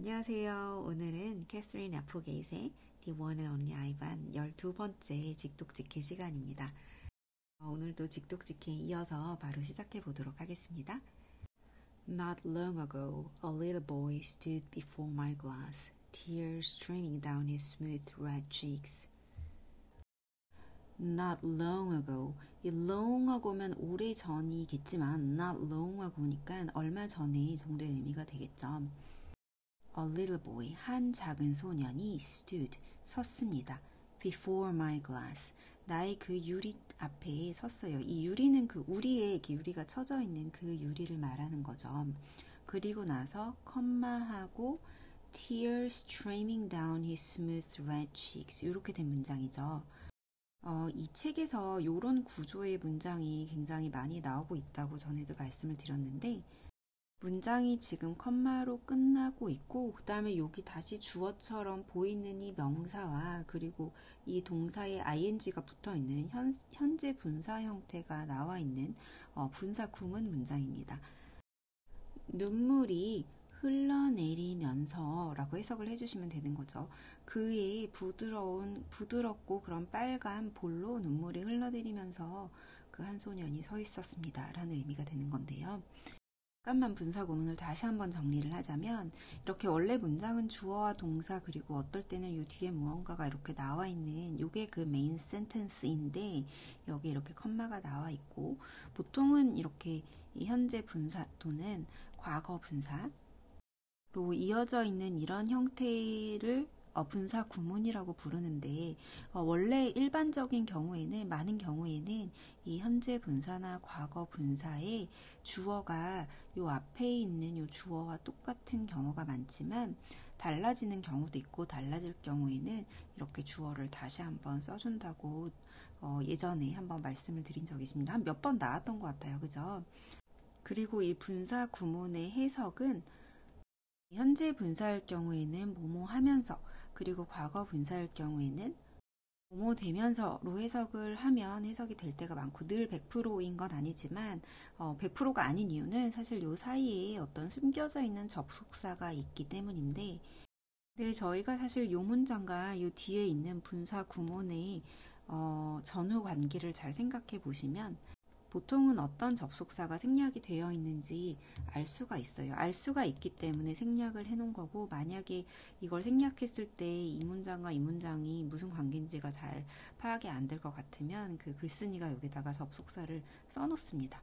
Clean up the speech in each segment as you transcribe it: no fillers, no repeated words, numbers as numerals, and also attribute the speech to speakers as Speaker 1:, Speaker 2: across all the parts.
Speaker 1: 안녕하세요. 오늘은 캐서린 애플게이트의 The One and Only 아이반 12번째 직독직해 시간입니다. 오늘도 직독직해에 이어서 바로 시작해 보도록 하겠습니다. Not long ago, a little boy stood before my glass, tears streaming down his smooth red cheeks. Not long ago. 이 long hago면 오래 전이겠지만 not long hago니까 얼마 전에 정도의 의미가 되겠죠. A little boy, 한 작은 소년이 stood, 섰습니다. Before my glass, 나의 그 유리 앞에 섰어요. 이 유리는 그 우리에 이렇게 유리가 쳐져 있는 그 유리를 말하는 거죠. 그리고 나서 컴마하고 tears streaming down his smooth red cheeks 이렇게 된 문장이죠. 이 책에서 이런 구조의 문장이 굉장히 많이 나오고 있다고 전에도 말씀을 드렸는데 문장이 지금 컴마로 끝나고 있고 그 다음에 여기 다시 주어처럼 보이는 이 명사와 그리고 이 동사에 ing가 붙어있는 현재 분사 형태가 나와 있는 분사 구문 문장입니다. 눈물이 흘러내리면서 라고 해석을 해주시면 되는 거죠. 그의 부드럽고 그런 빨간 볼로 눈물이 흘러내리면서 그 한 소년이 서 있었습니다. 라는 의미가 되는 건데요. 잠깐만 분사 구문을 다시 한번 정리를 하자면 이렇게 원래 문장은 주어와 동사 그리고 어떨 때는 이 뒤에 무언가가 이렇게 나와 있는 이게 그 메인 센텐스인데 여기 이렇게 컴마가 나와 있고 보통은 이렇게 현재 분사 또는 과거 분사로 이어져 있는 이런 형태를 분사 구문이라고 부르는데 원래 일반적인 경우에는 많은 경우에는 이 현재 분사나 과거 분사의 주어가 요 앞에 있는 요 주어와 똑같은 경우가 많지만 달라지는 경우도 있고 달라질 경우에는 이렇게 주어를 다시 한번 써준다고 예전에 한번 말씀을 드린 적이 있습니다. 한 몇 번 나왔던 것 같아요. 그죠? 그리고 이 분사 구문의 해석은 현재 분사일 경우에는 뭐뭐 하면서 그리고 과거 분사일 경우에는 뭐뭐 되면서로 해석을 하면 해석이 될 때가 많고 늘 100%인 건 아니지만 100%가 아닌 이유는 사실 요 사이에 어떤 숨겨져 있는 접속사가 있기 때문인데 네, 저희가 사실 요 문장과 요 뒤에 있는 분사 구문의 전후 관계를 잘 생각해 보시면 보통은 어떤 접속사가 생략이 되어 있는지 알 수가 있어요. 알 수가 있기 때문에 생략을 해놓은 거고 만약에 이걸 생략했을 때 이 문장과 이 문장이 무슨 관계인지가 잘 파악이 안 될 것 같으면 그 글쓴이가 여기다가 접속사를 써놓습니다.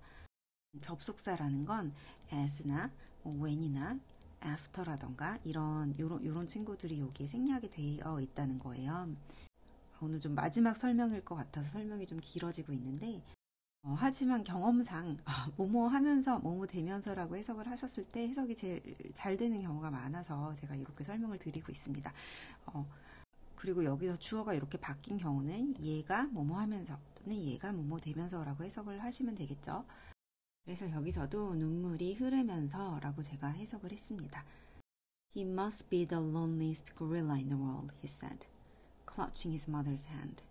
Speaker 1: 접속사라는 건 as나 when이나 after라던가 이런 친구들이 여기에 생략이 되어 있다는 거예요. 오늘 좀 마지막 설명일 것 같아서 설명이 좀 길어지고 있는데 하지만 경험상 뭐뭐 하면서 뭐뭐 되면서라고 해석을 하셨을 때 해석이 제일 잘 되는 경우가 많아서 제가 이렇게 설명을 드리고 있습니다. 그리고 여기서 주어가 이렇게 바뀐 경우는 얘가 뭐뭐 하면서 또는 얘가 뭐뭐 되면서라고 해석을 하시면 되겠죠. 그래서 여기서도 눈물이 흐르면서 라고 제가 해석을 했습니다. He must be the loneliest gorilla in the world, he said, clutching his mother's hand.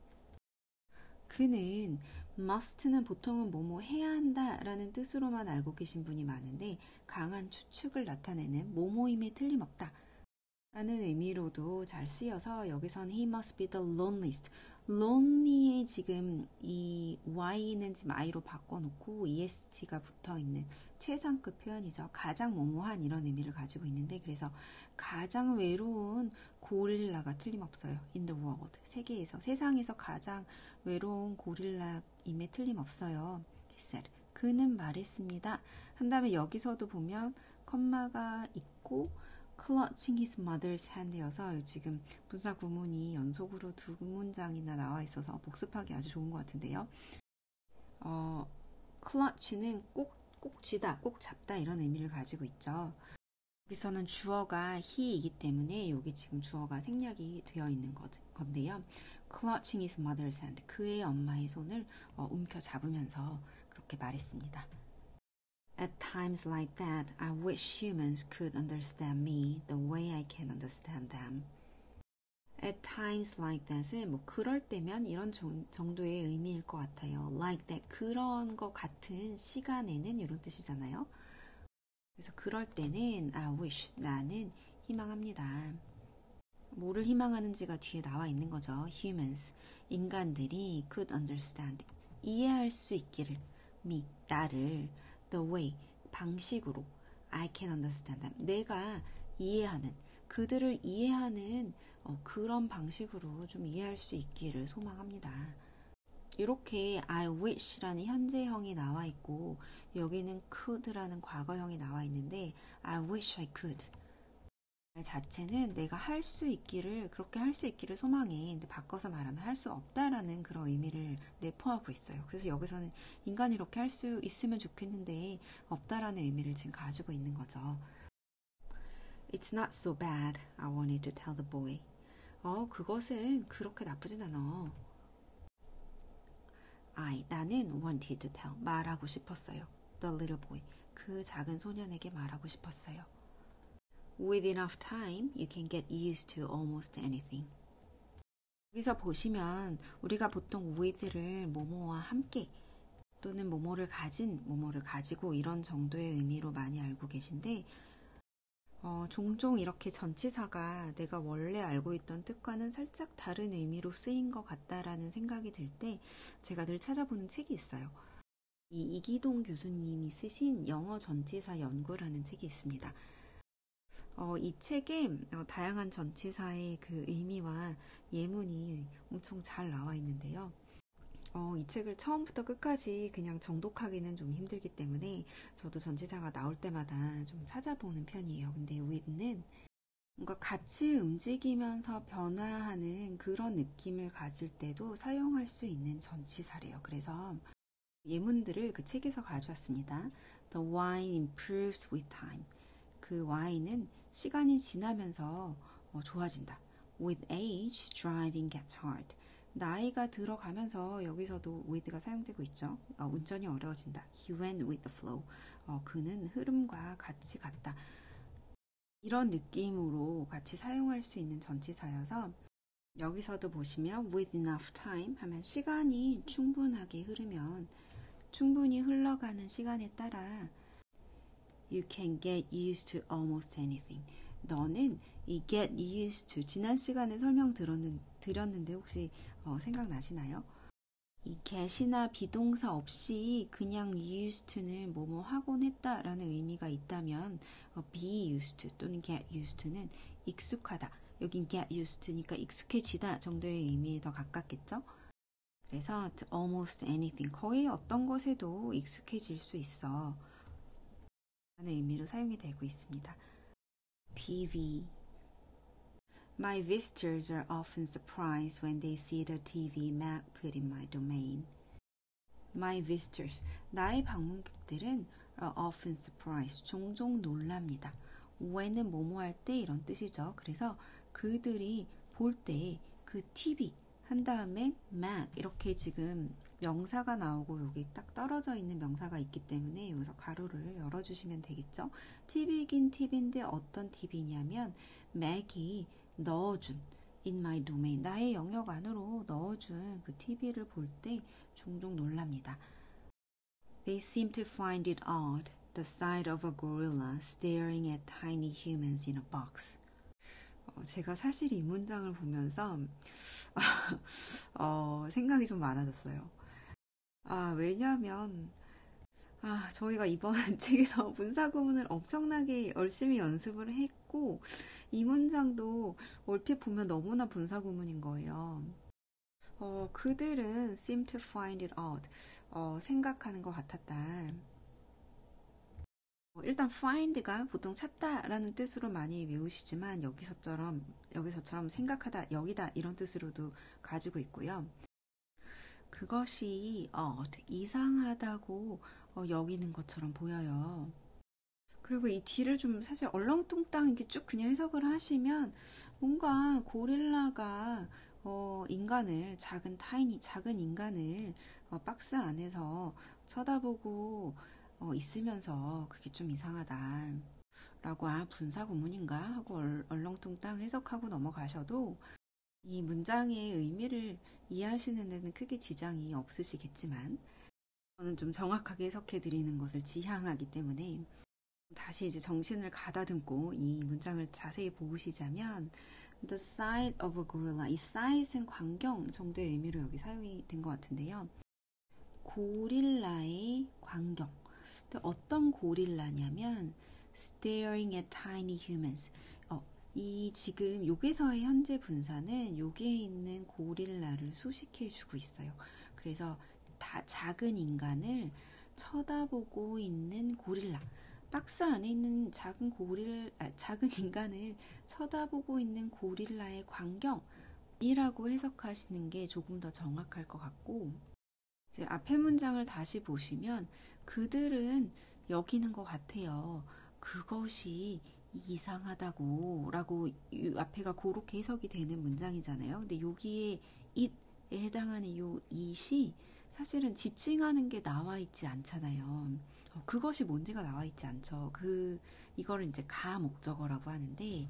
Speaker 1: 그는 must는 보통은 뭐뭐 해야 한다 라는 뜻으로만 알고 계신 분이 많은데 강한 추측을 나타내는 뭐뭐임에 틀림없다 라는 의미로도 잘 쓰여서 여기서는 he must be the loneliest lonely에 지금 이 y는 지금 i로 바꿔놓고 est가 붙어있는 최상급 표현이죠. 가장 뭐뭐한 이런 의미를 가지고 있는데 그래서 가장 외로운 고릴라가 틀림없어요. in the world 세계에서 세상에서 가장 외로운 고릴라임에 틀림없어요. He said. 그는 말했습니다. 한 다음에 여기서도 보면 컴마가 있고 clutching his mother's hand여서 지금 분사 구문이 연속으로 두 문장이나 나와 있어서 복습하기 아주 좋은 것 같은데요. clutch는 꼭 쥐다, 꼭 잡다 이런 의미를 가지고 있죠. 여기서는 주어가 he이기 때문에 여기 지금 주어가 생략이 되어 있는 건데요. clutching his mother's hand, 그의 엄마의 손을 움켜잡으면서 그렇게 말했습니다. At times like that, I wish humans could understand me the way I can understand them. At times like that은 뭐 그럴 때면 이런 정도의 의미일 것 같아요. Like that, 그런 것 같은 시간에는 이런 뜻이잖아요. 그래서 그럴 때는 I wish, 나는 희망합니다. 뭐를 희망하는지가 뒤에 나와 있는 거죠. humans, 인간들이 could understand, 이해할 수 있기를, me, 나를, the way, 방식으로, I can understand them, 내가 이해하는, 그들을 이해하는 그런 방식으로 좀 이해할 수 있기를 소망합니다. 이렇게 I wish라는 현재형이 나와 있고 여기는 could라는 과거형이 나와 있는데 I wish I could 자체는 내가 할 수 있기를 그렇게 할 수 있기를 소망해. 근데 바꿔서 말하면 할 수 없다라는 그런 의미를 내포하고 있어요. 그래서 여기서는 인간이 이렇게 할 수 있으면 좋겠는데 없다라는 의미를 지금 가지고 있는 거죠. It's not so bad, I wanted to tell the boy. 그것은 그렇게 나쁘진 않아. 나는 wanted to tell, 말하고 싶었어요. The little boy, 그 작은 소년에게 말하고 싶었어요. With enough time, you can get used to almost anything. 여기서 보시면 우리가 보통 with를 뭐뭐와 함께 또는 뭐뭐를 가진, 뭐뭐를 가지고 이런 정도의 의미로 많이 알고 계신데 종종 이렇게 전치사가 내가 원래 알고 있던 뜻과는 살짝 다른 의미로 쓰인 것 같다라는 생각이 들 때 제가 늘 찾아보는 책이 있어요. 이기동 교수님이 쓰신 영어 전치사 연구라는 책이 있습니다. 이 책에 다양한 전치사의 그 의미와 예문이 엄청 잘 나와 있는데요. 이 책을 처음부터 끝까지 그냥 정독하기는 좀 힘들기 때문에 저도 전치사가 나올 때마다 좀 찾아보는 편이에요. 근데 with는 뭔가 같이 움직이면서 변화하는 그런 느낌을 가질 때도 사용할 수 있는 전치사래요. 그래서 예문들을 그 책에서 가져왔습니다. The wine improves with time. 그 와인은 시간이 지나면서 좋아진다. With age, driving gets hard. 나이가 들어가면서 여기서도 with가 사용되고 있죠. 운전이 어려워진다. He went with the flow. 그는 흐름과 같이 갔다. 이런 느낌으로 같이 사용할 수 있는 전치사여서 여기서도 보시면 with enough time 하면 시간이 충분하게 흐르면 충분히 흘러가는 시간에 따라 You can get used to almost anything. 너는 이 get used to 지난 시간에 드렸는데 혹시 생각나시나요? 이 get이나 비동사 없이 그냥 used to는 뭐뭐 하곤 했다라는 의미가 있다면 be used to 또는 get used to는 익숙하다. 여긴 get used to니까 익숙해지다 정도의 의미에 더 가깝겠죠? 그래서 to almost anything 거의 어떤 것에도 익숙해질 수 있어 라는 의미로 사용이 되고 있습니다. TV My visitors are often surprised when they see the TV Mac put in my domain. My visitors, 나의 방문객들은 are often surprised, 종종 놀랍니다. when은 뭐뭐 할 때 이런 뜻이죠. 그래서 그들이 볼 때 그 TV 한 다음에 Mac 이렇게 지금 명사가 나오고 여기 딱 떨어져 있는 명사가 있기 때문에 여기서 가로를 열어주시면 되겠죠. TV이긴 TV인데 어떤 TV냐면 Mac이 넣어준 in my domain 나의 영역 안으로 넣어준 그 TV를 볼 때 종종 놀랍니다. They seem to find it odd, the sight of a gorilla staring at tiny humans in a box. 제가 사실 이 문장을 보면서 생각이 좀 많아졌어요. 왜냐하면 저희가 이번 책에서 문사구문을 엄청나게 열심히 연습을 했고 이 문장도 얼핏 보면 너무나 분사구문인 거예요. 그들은 seem to find it odd. 생각하는 것 같았다. 일단 find가 보통 찾다라는 뜻으로 많이 외우시지만 여기서처럼 생각하다, 여기다 이런 뜻으로도 가지고 있고요. 그것이 odd, 이상하다고 여기는 것처럼 보여요. 그리고 이 뒤를 좀 사실 얼렁뚱땅 이렇게 쭉 그냥 해석을 하시면 뭔가 고릴라가 인간을 작은 인간을 박스 안에서 쳐다보고 있으면서 그게 좀 이상하다 라고 분사구문인가 하고 얼렁뚱땅 해석하고 넘어가셔도 이 문장의 의미를 이해하시는 데는 크게 지장이 없으시겠지만 저는 좀 정확하게 해석해 드리는 것을 지향하기 때문에 다시 이제 정신을 가다듬고 이 문장을 자세히 보시자면 The sight of a gorilla. 이 sight은 광경 정도의 의미로 여기 사용이 된 것 같은데요. 고릴라의 광경. 어떤 고릴라냐면 staring at tiny humans. 이 지금 여기서의 현재 분사는 여기에 있는 고릴라를 수식해주고 있어요. 그래서 다 작은 인간을 쳐다보고 있는 고릴라. 박스 안에 있는 작은 인간을 쳐다보고 있는 고릴라의 광경이라고 해석하시는 게 조금 더 정확할 것 같고, 이제 앞에 문장을 다시 보시면 그들은 여기는 것 같아요. 그것이 이상하다고 라고 앞에가 그렇게 해석이 되는 문장이잖아요. 근데 여기에 it에 해당하는 요 it이 사실은 지칭하는 게 나와 있지 않잖아요. 그것이 뭔지가 나와 있지 않죠. 이거를 이제 가목적어라고 하는데,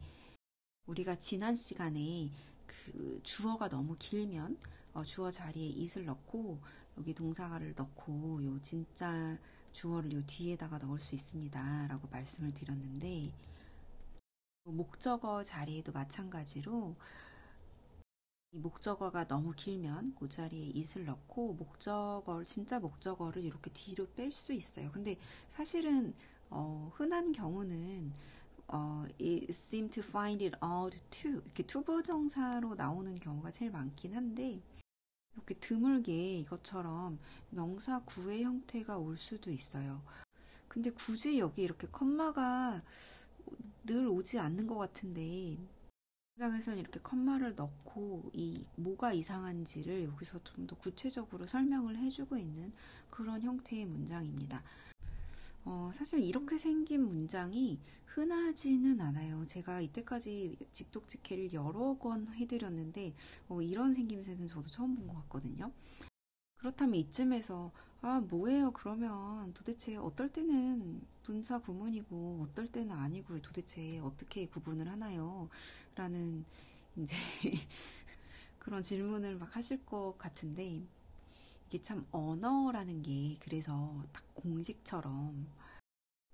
Speaker 1: 우리가 지난 시간에 그 주어가 너무 길면 주어 자리에 it을 넣고 여기 동사를 넣고 요 진짜 주어를 요 뒤에다가 넣을 수 있습니다 라고 말씀을 드렸는데, 목적어 자리에도 마찬가지로 이 목적어가 너무 길면 그 자리에 it을 넣고 진짜 목적어를 이렇게 뒤로 뺄 수 있어요. 근데 사실은 흔한 경우는 it seemed to find it odd too 이렇게 투부정사로 나오는 경우가 제일 많긴 한데, 이렇게 드물게 이것처럼 명사 구의 형태가 올 수도 있어요. 근데 굳이 여기 이렇게 컴마가 늘 오지 않는 것 같은데, 문장에서는 이렇게 컴마를 넣고 이 뭐가 이상한지를 여기서 좀 더 구체적으로 설명을 해주고 있는 그런 형태의 문장입니다. 사실 이렇게 생긴 문장이 흔하지는 않아요. 제가 이때까지 직독직해를 여러 권 해드렸는데 이런 생김새는 저도 처음 본 것 같거든요. 그렇다면 이쯤에서 뭐예요? 그러면 도대체 어떨 때는 분사 구문이고 어떨 때는 아니고 도대체 어떻게 구분을 하나요? 라는 이제 그런 질문을 막 하실 것 같은데, 이게 참 언어라는 게 그래서 딱 공식처럼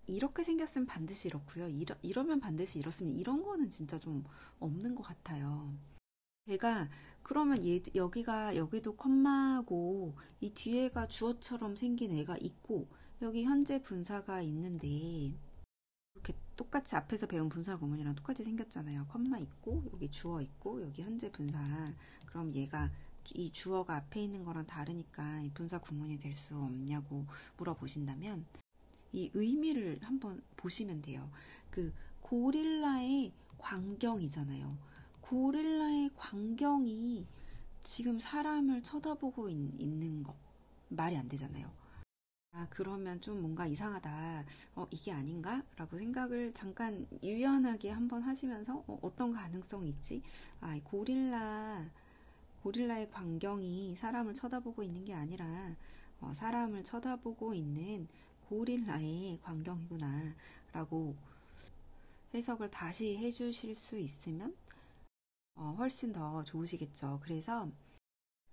Speaker 1: 이렇게 생겼으면 반드시 이렇고요. 이러면 반드시 이렇습니다. 이런 거는 진짜 좀 없는 것 같아요. 제가 그러면 여기도 컴마고 이 뒤에가 주어처럼 생긴 애가 있고 여기 현재 분사가 있는데, 이렇게 똑같이 앞에서 배운 분사 구문이랑 똑같이 생겼잖아요. 컴마 있고 여기 주어 있고 여기 현재 분사. 그럼 얘가 이 주어가 앞에 있는 거랑 다르니까 이 분사 구문이 될 수 없냐고 물어보신다면 이 의미를 한번 보시면 돼요. 그 고릴라의 광경이잖아요. 고릴라의 광경이 지금 사람을 쳐다보고 있는 거 말이 안 되잖아요. 그러면 좀 뭔가 이상하다. 이게 아닌가? 라고 생각을 잠깐 유연하게 한번 하시면서 어떤 가능성이 있지? 이 고릴라의 광경이 사람을 쳐다보고 있는 게 아니라 사람을 쳐다보고 있는 고릴라의 광경이구나 라고 해석을 다시 해주실 수 있으면 훨씬 더 좋으시겠죠. 그래서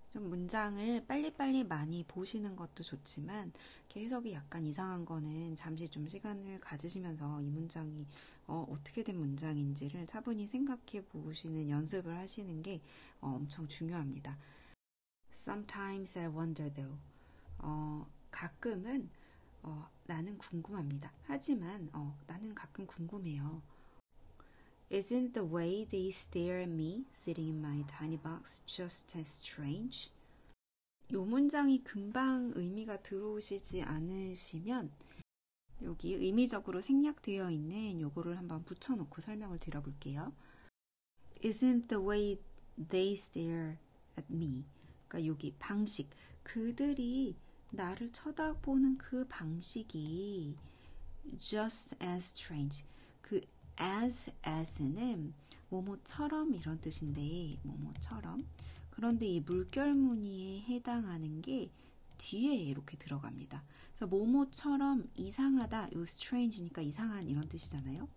Speaker 1: 좀 문장을 빨리빨리 많이 보시는 것도 좋지만 해석이 약간 이상한 거는 잠시 좀 시간을 가지시면서 이 문장이 어떻게 된 문장인지를 차분히 생각해 보시는 연습을 하시는 게 엄청 중요합니다. Sometimes I wonder though. 가끔은 나는 궁금합니다. 하지만 나는 가끔 궁금해요. Isn't the way they stare at me sitting in my tiny box just as strange? 요 문장이 금방 의미가 들어오시지 않으시면 여기 의미적으로 생략되어 있는 요거를 한번 붙여놓고 설명을 드려볼게요. Isn't the way they stare at me. 그러니까 여기 방식, 그들이 나를 쳐다보는 그 방식이 just as strange. 그 as는 뭐뭐처럼 이런 뜻인데 뭐뭐처럼. 그런데 이 물결무늬에 해당하는 게 뒤에 이렇게 들어갑니다. 그래서 뭐뭐처럼 이상하다. 요 strange니까 이상한 이런 뜻이잖아요.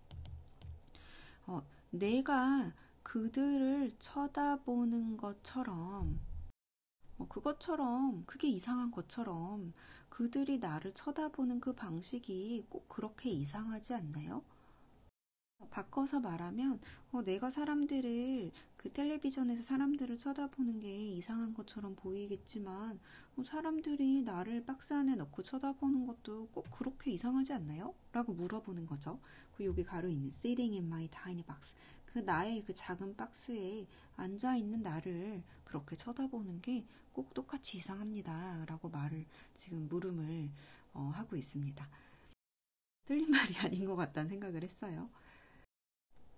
Speaker 1: 내가 그들을 쳐다보는 것처럼 그게 이상한 것처럼 그들이 나를 쳐다보는 그 방식이 꼭 그렇게 이상하지 않나요? 바꿔서 말하면 내가 사람들을 그 텔레비전에서 사람들을 쳐다보는 게 이상한 것처럼 보이겠지만 사람들이 나를 박스 안에 넣고 쳐다보는 것도 꼭 그렇게 이상하지 않나요? 라고 물어보는 거죠. 그 여기 가로 있는 sitting in my tiny box 그 나의 그 작은 박스에 앉아 있는 나를 그렇게 쳐다보는 게 꼭 똑같이 이상합니다. 라고 말을 지금 물음을 하고 있습니다. 틀린 말이 아닌 것 같다는 생각을 했어요.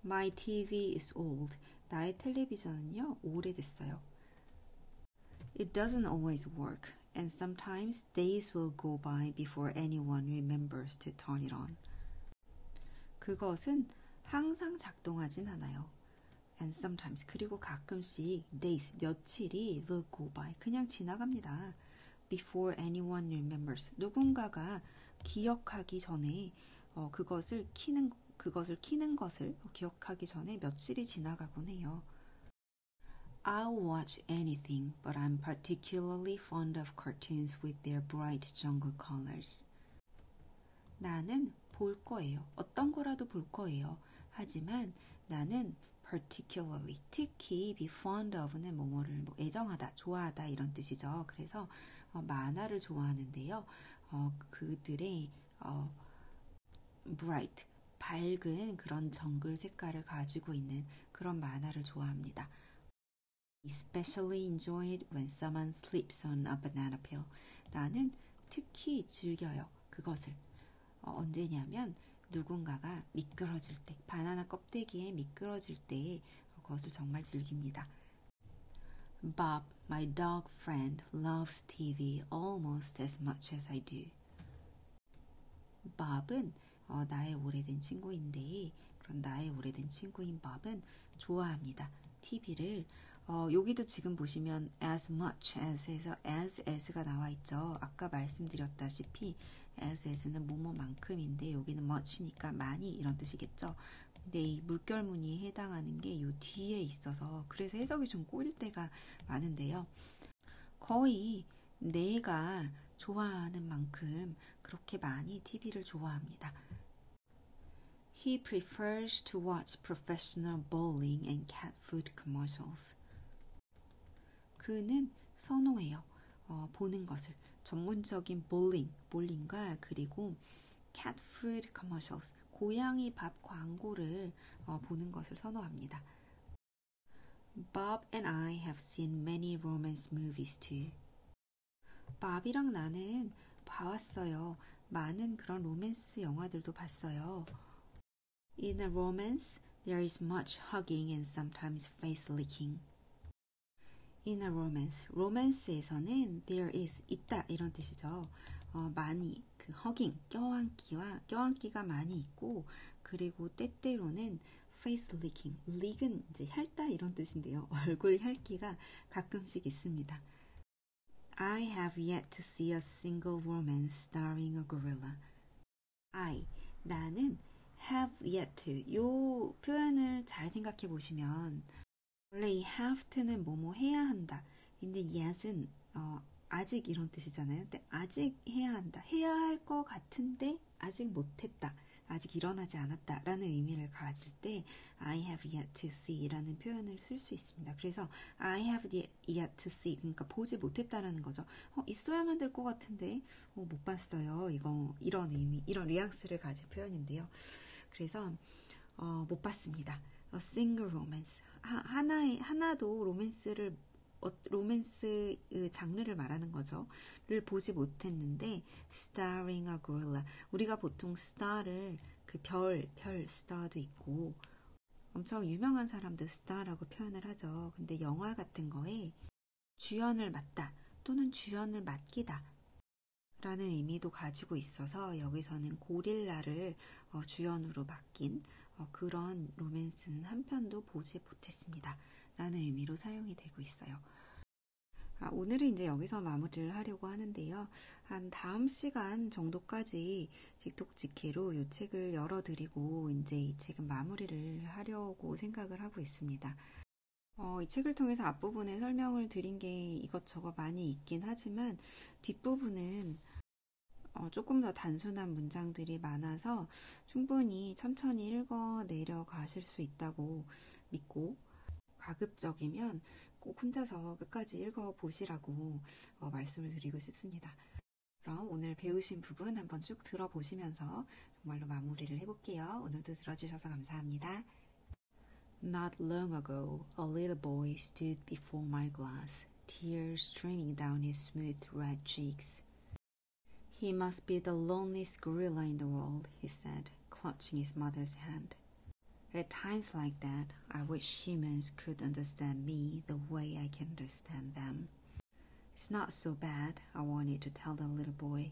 Speaker 1: My TV is old. 나의 텔레비전은요, 오래됐어요. It doesn't always work, and sometimes days will go by before anyone remembers to turn it on. 그것은 항상 작동하진 않아요. And sometimes, 그리고 가끔씩 days, 며칠이 will go by, 그냥 지나갑니다. Before anyone remembers, 누군가가 기억하기 전에 그것을 키는 것을 기억하기 전에 며칠이 지나가곤 해요. I'll watch anything, but I'm particularly fond of cartoons with their bright jungle colors. 나는 볼 거예요. 어떤 거라도 볼 거예요. 하지만 나는 particularly, 특히 be fond of는 뭐뭐를 애정하다, 좋아하다 이런 뜻이죠. 그래서 만화를 좋아하는데요. 그들의 bright, 밝은 그런 정글 색깔을 가지고 있는 그런 만화를 좋아합니다. Especially enjoy it when someone slips on a banana peel. 나는 특히 즐겨요. 그것을. 언제냐면 누군가가 미끄러질 때, 바나나 껍데기에 미끄러질 때 그것을 정말 즐깁니다. Bob, my dog friend, loves TV almost as much as I do. Bob은 나의 오래된 친구인데 그런 나의 오래된 친구인 Bob은 좋아합니다. TV를 여기도 지금 보시면 as much as에서 as가 나와 있죠. 아까 말씀드렸다시피 as는 뭐뭐만큼인데 여기는 much니까 많이 이런 뜻이겠죠. 근데 이 물결무늬에 해당하는 게 요 뒤에 있어서 그래서 해석이 좀 꼬일 때가 많은데요. 거의 내가 좋아하는 만큼 그렇게 많이 TV를 좋아합니다. He prefers to watch professional bowling and cat food commercials. 그는 선호해요. 보는 것을. 전문적인 볼링과 그리고 cat food commercials, 고양이 밥 광고를 보는 것을 선호합니다. Bob and I have seen many romance movies too. 밥이랑 나는 봐왔어요. 많은 그런 로맨스 영화들도 봤어요. In a romance, there is much hugging and sometimes face licking. In a romance, 로맨스에서는 there is, 있다 이런 뜻이죠. 많이, 그 hugging, 껴안기가 많이 있고 그리고 때때로는 face licking, lick은 이제 핥다 이런 뜻인데요. 얼굴 핥기가 가끔씩 있습니다. I have yet to see a single romance starring a gorilla. 나는 have yet to, 요 표현을 잘 생각해 보시면 원래 이 have to는 뭐뭐 해야 한다. 근데 yet은 아직 이런 뜻이잖아요. 근데 아직 해야 한다. 해야 할 것 같은데 아직 못했다. 아직 일어나지 않았다 라는 의미를 가질 때 I have yet to see 라는 표현을 쓸 수 있습니다. 그래서 I have yet to see, 그러니까 보지 못했다라는 거죠. 있어야만 될 것 같은데 못 봤어요. 이런 의미, 이런 뉘앙스를 가진 표현인데요. 그래서 못 봤습니다. A single romance, 하나도 로맨스 장르를 말하는 거죠. 를 보지 못했는데 starring a gorilla, 우리가 보통 star를 그 별 star도 있고 엄청 유명한 사람도 star라고 표현을 하죠. 근데 영화 같은 거에 주연을 맡다 또는 주연을 맡기다 라는 의미도 가지고 있어서 여기서는 고릴라를 주연으로 맡긴 그런 로맨스는 한 편도 보지 못했습니다 라는 의미로 사용이 되고 있어요. 오늘은 이제 여기서 마무리를 하려고 하는데요. 한 다음 시간 정도까지 직독직해로 이 책을 열어드리고 이제 이 책은 마무리를 하려고 생각을 하고 있습니다. 이 책을 통해서 앞부분에 설명을 드린 게 이것저것 많이 있긴 하지만 뒷부분은 조금 더 단순한 문장들이 많아서 충분히 천천히 읽어 내려가실 수 있다고 믿고 가급적이면 꼭 혼자서 끝까지 읽어보시라고 말씀을 드리고 싶습니다. 그럼 오늘 배우신 부분 한번 쭉 들어보시면서 정말로 마무리를 해볼게요. 오늘도 들어주셔서 감사합니다. Not long ago, a little boy stood before my glass, tears streaming down his smooth red cheeks. He must be the loneliest gorilla in the world, he said, clutching his mother's hand. At times like that, I wish humans could understand me the way I can understand them. It's not so bad, I wanted to tell the little boy.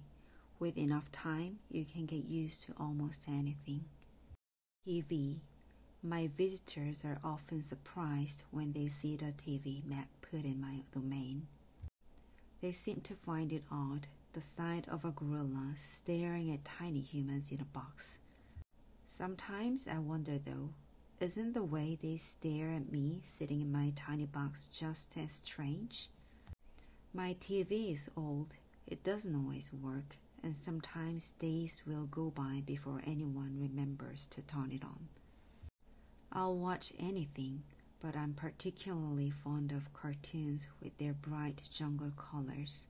Speaker 1: With enough time, you can get used to almost anything. TV. My visitors are often surprised when they see the TV Mac put in my domain. They seem to find it odd, the sight of a gorilla staring at tiny humans in a box. Sometimes I wonder though, isn't the way they stare at me sitting in my tiny box just as strange? My TV is old, it doesn't always work, and sometimes days will go by before anyone remembers to turn it on. I'll watch anything, but I'm particularly fond of cartoons with their bright jungle colors.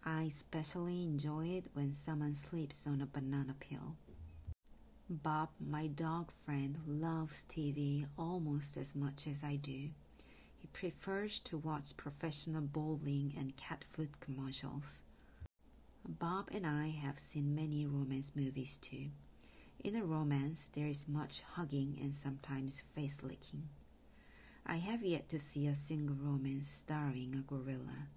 Speaker 1: I especially enjoy it when someone sleeps on a banana peel. Bob, my dog friend, loves TV almost as much as I do. He prefers to watch professional bowling and cat food commercials. Bob and I have seen many romance movies too. In a romance, there is much hugging and sometimes face licking. I have yet to see a single romance starring a gorilla,